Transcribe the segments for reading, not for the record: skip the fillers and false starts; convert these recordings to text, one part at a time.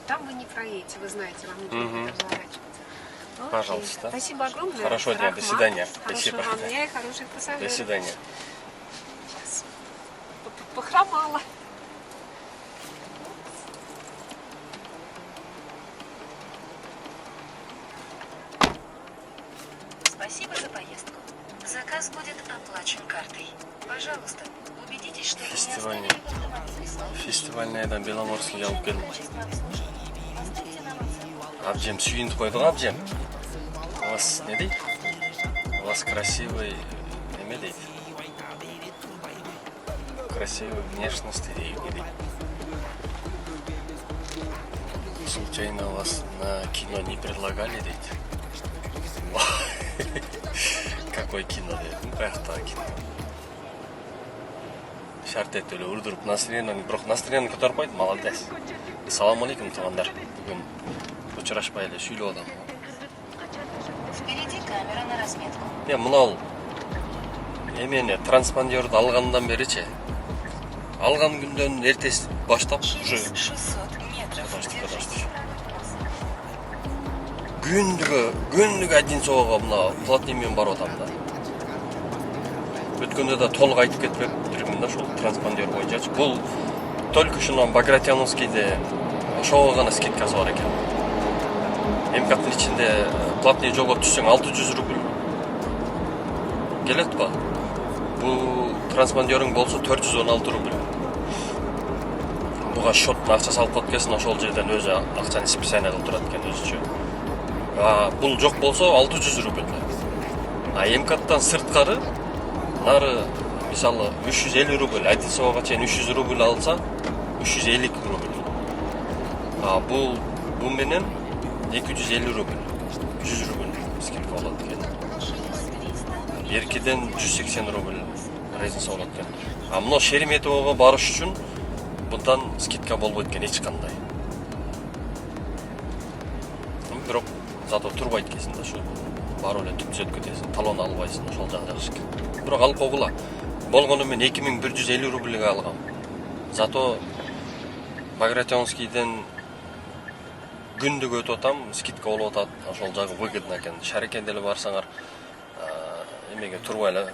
Там вы не проедете, вы знаете, вам нужно разворачиваться. Окей. Пожалуйста. Спасибо огромное. Хорошего дня, до свидания. Хорошего Спасибо. вам дня и хороших пассажиров. До свидания. Сейчас. Похромала. Спасибо за поездку. Заказ будет оплачен картой. Пожалуйста, убедитесь, что вы не Фестивальный. оставили в автомате слов. Фестивальныйдан Беломорскийге алып келдим. Качество обслуживания. Поставьте нам оценку. Абжем сүйүнүп койдук, абжем. У вас не дейт? У вас красивый неме дейт? Красивой внешности дейт, не дейт? Случайно вас на кино не предлагали дейт? Какое кино дейт? Ну, каяктагы кино. Шарт этип эле урдуруп настроениени, бирок настроениени көтөрүп койду, молодец. Салам алейкум, туугандар. Бүгүн учурашпай эле сүйлөп атам. Впереди камера на разметку. Мынау эмени транспондерди алгандан беричи, алган күндөн эртеси баштап уже Через 600 метров. подожди. Күндүгө Одинцового мына платный менен барып атам да. Өткөндө да толук айтып кетпеп жүрмүн да ошол транспондер боюнчачы. Бул только ушунун Багратионовскийде ошого гана скидкасы бар экен. МКаттын ичинде платный жолго түшсөң 600 рубль келет ба? Бул транспондерың болсо 416 рубль. Буга счеттун акча салып коюп келсин, ошол жерден өзү акчаны списание кылып турат экен өзүчө. Бул жок болсо 600 рубль. МКаттан сырткары нары мисалы 350 рубль, Одинцового чейин 300 рубль алса 350 рубль. Бул менен 250 рубль, 100 рубль скидка болот экен. Эркиден 180 рубль разница болот экен. Мына Шереметьевого барыш үчүн bundan скидка болбойт экен эч кандай. Бирок зато турбайт экенсиң да, ушу барып эле түп түзөт кетесиң, талон албайсың, ошол жагы жакшы экен. Бирок алып койгула. Болгону мен 2150 рубльге алгам. Зато Багратионскийден күндүк өтүп атам, скидка болуп атат, ошол жагы выгодно экен. Шареке деле барсаңар, эмеге турбай эле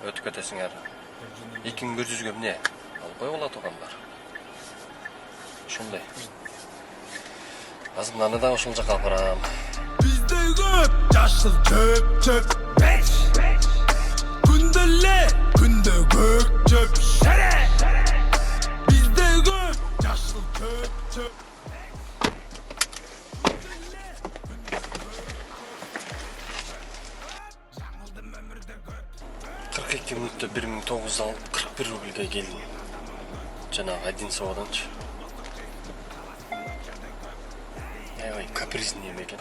өтүп кетесиңер. 2100ге эмне алып койгула туугандар. Ошондой. Азыр мынаны да ошол жака алып барам. Бизде көп жашыл чөп күндө эле күндө көк чөп шере. Бизде көп жашыл чөп 42 мүнөттө 1941 рубльге келдим. Жанагы Одинцоводанчы. Ой, капризный эме экен.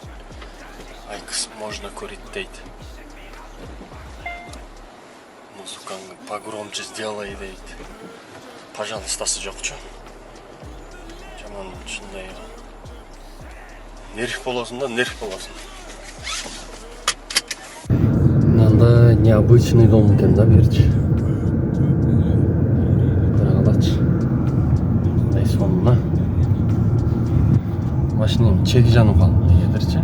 Айкос можно курить дейт. Музыкаңды погромче сделай дейт. Пожалуйстасы жокчу. Жаман ушундай. Нерв болосун да, нерв болосун. Мынандай необычный дом экен да берчи. Карагылачы. Айфонна. Машинем чеги жанып калды дегендерчи.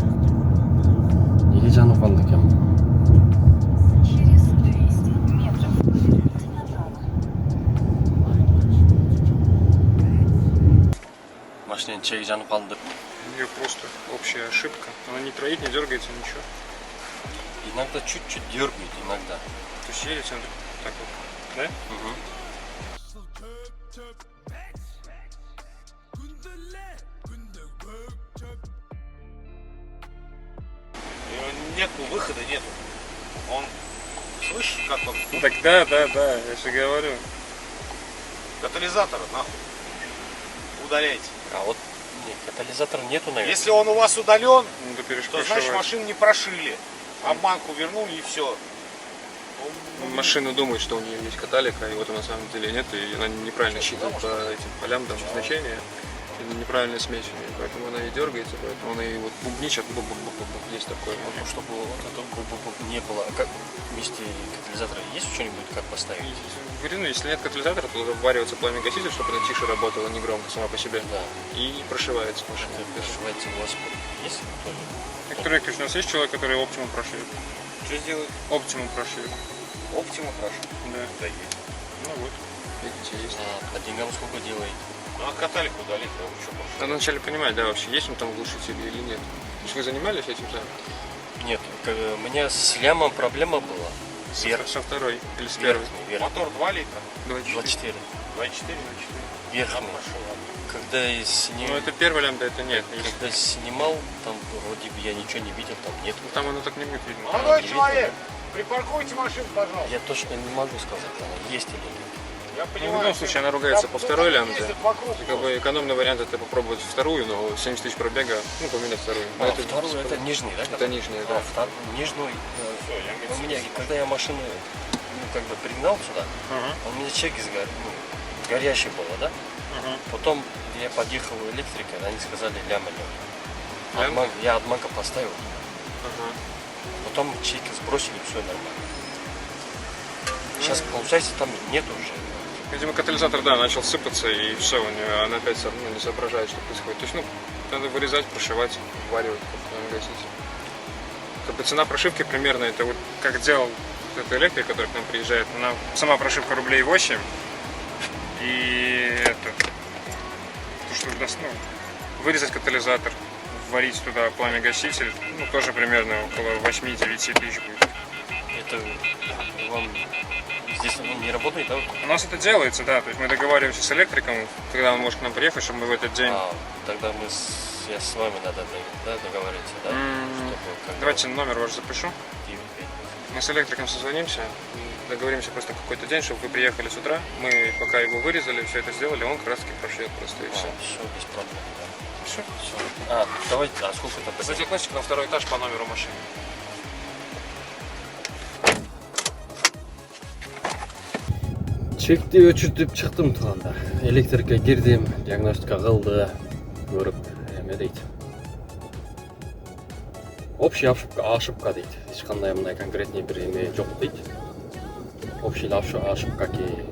Неге жанып калды экен? Через 200 метров. Поверните направо. Машинем чеги жанып калды. У нее просто общая ошибка. Она не троит, не дергается, ничего. Иногда чуть-чуть дергает, иногда. То есть едет она так вот, да? Угу. Нету выхода, нету. Он, слышишь, как он? Ну так да, я же говорю. Катализатор, нахуй. Удаляйте. А вот нет, катализатора нету, наверное. Если он у вас удален, Ну, ты то значит машину не прошили. Обманку вернули и все. Машина думает, что у нее есть каталика, и вот на самом деле нет, и она неправильно считает по этим полям там значения. неправильное смещение, поэтому она и дергается, поэтому она и вот бубничит, буб-буб-буб-буб, есть такое. Ну, чтобы вот это не было. А как вместе катализатора есть что-нибудь, как поставить? Говорю, ну, если нет катализатора, то вваривается пламя-гаситель, чтобы она тише работала, не громко сама по себе. Да. И прошивается машина. Прошивается у вас есть тоже? Виктор Викторович, у нас есть человек, который оптимум прошивет? Что сделать? Оптимум прошивет. Оптиму прошу. Да. Да есть. Ну вот, видите, есть. А по деньгам сколько делает? Ну а катальку удалить, да, вы что можете? Надо вначале понимать, да, вообще есть он там глушитель или нет. То есть вы занимались этим сами? Нет, у меня с лямом проблема была. Со второй или с первой? Верхний. Мотор 2 литра. 24. 24. Верхний. Когда я Ну снимал, это первый лямбда, это нет. когда снимал, там вроде бы я ничего не видел, там нет. Ну, там оно так не будет видно. Молодой человек, припаркуйте машину, пожалуйста. Я точно не могу сказать, она есть или нет. Я Ну, понимаю. в любом случае она ругается по второй лямбде. Ездит вокруг. Как бы экономный вариант это попробовать вторую, но 70 тысяч пробега, ну поменять вторую. Но А второй это нижний, да? Это нижняя, да. Нижний. Всё, я У меня, когда я машину как бы пригнал сюда, Ага, у меня чек горящий было, да? ага. Потом я подъехал в электрика, они сказали ляма нет. Лям? Я отманка поставил. Ага. Потом чеки сбросили, все нормально. Сейчас, получается, там нет уже. Видимо, катализатор, да, начал сыпаться, и все, у нее она опять не соображает, что происходит. То есть, ну, надо вырезать, прошивать, вваривать, как гасить. Как бы цена прошивки примерно, это вот как делал этот электрик, который к нам приезжает, она сама прошивка рублей 8, и это, то, что, ну, вырезать катализатор, вварить туда пламя-гаситель, ну, тоже примерно около 8-9 тысяч будет. Это вам здесь не работает, да? У нас это делается, да, то есть мы договариваемся с электриком, когда он может к нам приехать, чтобы мы в этот день... Тогда я с вами надо договариваться, да? Чтобы как Давайте номер ваш запишу. 9-5. Мы с электриком созвонимся, договоримся просто какой-то день, чтобы вы приехали с утра. Мы пока его вырезали, все это сделали, он как раз таки прошьет просто и все. Все без проблем, да. Все. Давайте, сколько это? Задиагностика на второй этаж по номеру машины. Чекти өчүртүп чыктым тууганда. Электрикке кирдим, диагностика кылды, көрүп эме дейт. Общий ошибка дейт. Эч кандай мындай конкретный бир эме жок дейт. Общий ошибка ки.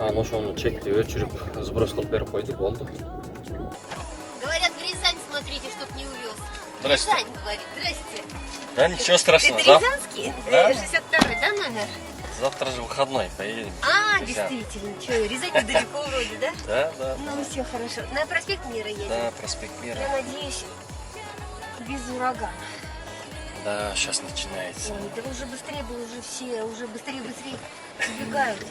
Ошону чекти өчүрүп сброс кылып берип койдук, болду. Говорят, в Рязань смотрите, чтоб не увез. Здрасте. Рязань, говорит, здрасте. Да ничего страшного, Это да? рязанский? Да. 62-й, да, номер? Завтра же выходной, поедем. А, Рязань. действительно. Че, Рязань недалеко вроде, да? Да, да. Ну, все хорошо. На проспект Мира едем. Да, проспект Мира. Я надеюсь, без урагана. Да, сейчас начинается. Ой, да уже быстрее бы уже все, уже быстрее убегают.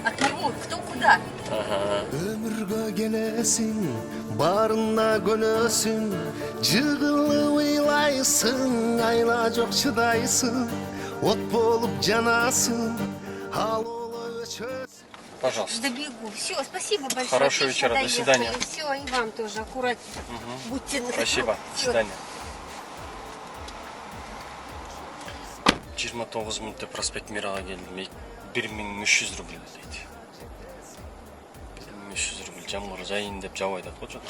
От кого? Кто куда? Ага. Ömürgө gelesin, barına gönösün, jığılı uylaysın, ayla çok çıdaysın, ot bolup canasın, hal olu öçösün. Пожалуйста. Добегу. Все, спасибо большое. Хорошего Отлично вечера, до доехали. свидания. Все, и вам тоже аккуратнее. Будьте на Спасибо. До Всё. свидания. 29 минутта проспект Мирага келдим. 1300 рубль дейт. 1300 рубль. Жамгыр жайын деп жабып айтат го жок.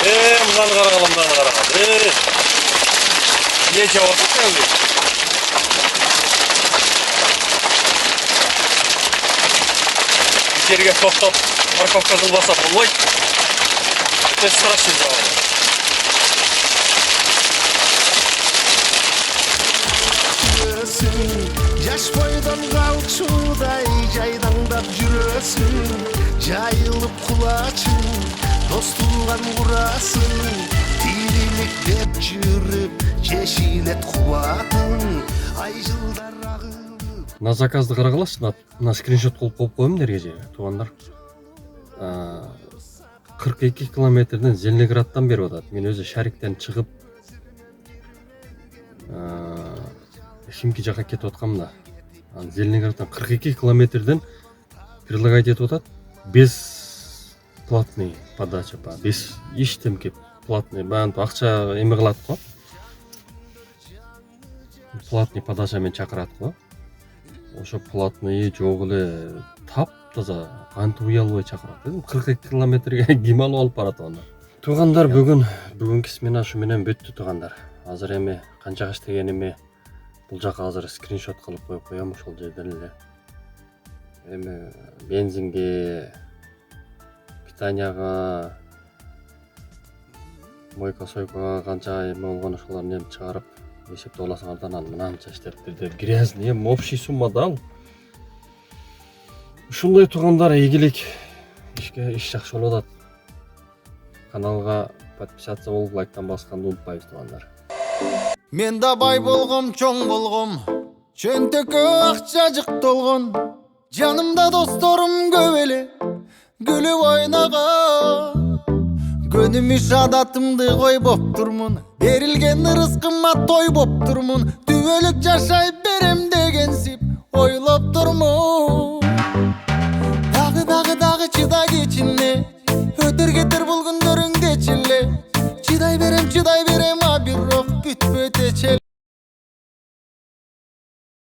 Мынаны карагыла, мынаны карагыла. Не жабып атат. Жерге тоқтап парковка кылбаса болбойт. Это страшный завод. Yaş boydan kalçuday jaydаңдап жүрөсүн, жайылып кулачың, достуган курасың, тирилик деп жүрүп, жешилет кубатын, ай жылдар агып. На заказды карагылачы, на скриншот кылып коюп коем дерге же, туугандар. 42 километрден Зеленоградтан берип атат. Мен өзү Шариктен чыгып Химки жака кетип аткам да. Зеленоградтан 42 километрден предлагать этип атат. Без платный подача, без эчтемке платный, баягы акча эме кылат го. Платный подачамен чакырат го. ошо платный жок эле таптаза кантип уя албай чакырат эдим. 42 километрге ким алып барат аны? Туугандар, бүгүнкү смена ушу менен бүттү туугандар. Азыр эми канчага иштегенимди бул жака азыр скриншот кылып коюп коем ошол жерден эле. Эми бензинге, питанияга, мойка-сойкага канча эме болгон ошолорду эми чыгарып эсептеп аласыңардан анан мынанча иштептир деп грязный эми общий суммада ал. Ушундай туугандар, ийгилик иш жакшы болуп атат. Каналга подписаться болуп, лайктан басканды унутпайбыз туугандар. Мен да бай болгом, чоң болгом, чөнтөккө акча жыктолгон. Жанымда досторум көп эле, күлүп ойногон. Көнүмүш адатымды койбоп турмун, берилген рызкыма той боп турмун. Түбөлүк жашай берем